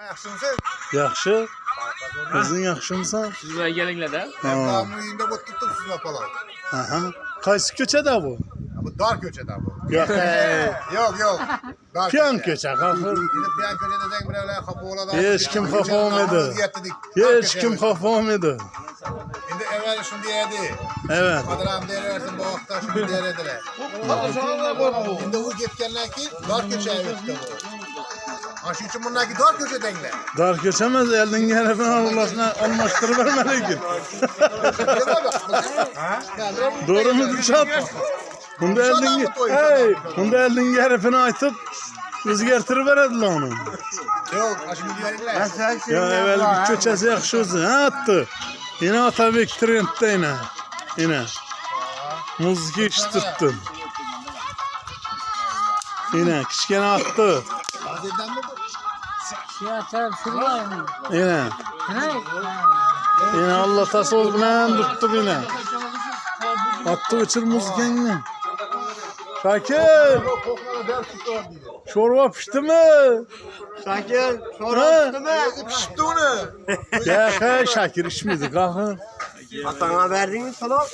Yaxşımısın? Yaxşı. Özün yaxşımısan? Siz buraya gelinler de. Ben bu uyunda bu tuttum sizinle falan. Aha. Qaysi köçede bu? Bu dar köçede bu. Yok. Yok. Dar Piyan köçe. köçe kalkır. Yine piyan köçede denk bir öyle kapı oladan. Hiç kim kafa olmadı. Hiç kim kafa olmadı. Şimdi evvel şunu diyeydi. Evet. Kadıram derlersin bu hafta şunu diyerediler. Şimdi bu gitkenler ki dar köçeye gitti bu. Aşı için bunlar ki dar köçe denkler. Dar köçemez elden gelip Allah'ına almıştırıvermeli. Doğru mu çap? Bunda elden gelipini aytıp özgertiriverediler onu. Yok, şimdi diyerler. Ya evvel bir köçesi yaxşı olsun. Ha attı. Yine Atabek trendde yine. Yine. Muziki iştirttim. Yine kiçkene attı. Hazırdan mı bu? Yine. Yine Allah tası ol bilen tuttu yine. Attı uçur muzikeni. Şakir. Çorba pişti mi? Şakir, sonra mı? Pişti onu. Ya Şakir içmedi kalkın. Atana verdin mi salak?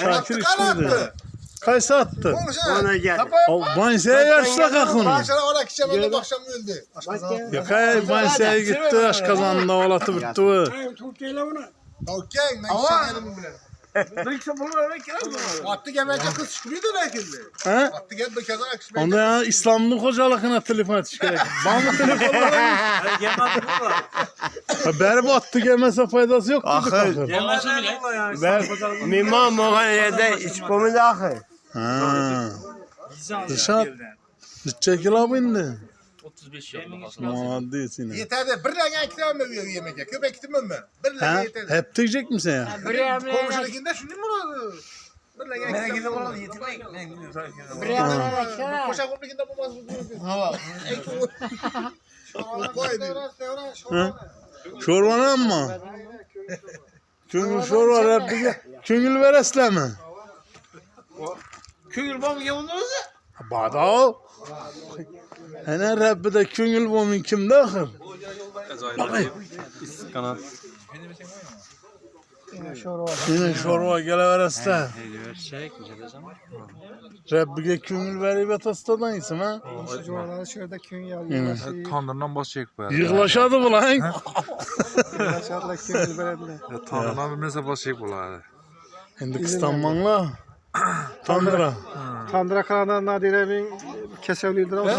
Şakir içmedi. Kaysa attı. Ona gel. Bansaya yarışsa kalkın. Başına ona kişi böyle akşam öldü. Ya kay bansaya gitti aş kazanında olatı bitti. Okey, ben şekerim bile. Attı gelince kız çıkıyordu belki. Ha? Attı gel bir kez akış. Onda ya İslam'ın kocalıkına telefon etiş gerek. Bana telefon Beri bu attı gelmese faydası yok dedi kalkın. Ben mimam olan yerde içmemiz akı. Ha. Rışat. Bütçe kilo bindi. 35 yıl. Muhaddis yine. Yeter de bir lenge ikram mı veriyor yemeğe? Köpek gitmem mi? Bir Ha? lenge yeter de. Hep diyecek misin ya? Komşulukinde şunu mu oldu? Bir lenge ikram mı oldu? Yetirmek. Koşa komşulukinde bu mazlum. Hava. Ha? Çorbanı mı? Köngül çorba Rabbi'ye. Köngül veresle mi? Köngül babam yavunuz Bada o. Ana Rabbi de köngül bomun kimde akır? Kanat. Yine çorba geleveresle. Rabbi'ye köngül verip etastadan isim ha? Şurada köyün Yine. Tandırdan başlayık bu. Yığlaşadı bu lan. Yaşarlar köyün verdiler. Tandırdan bir neyse başlayık bu. Hindistan manla. Tandıra. Tandıra kalanlar Nadire'nin kesevlidir ama.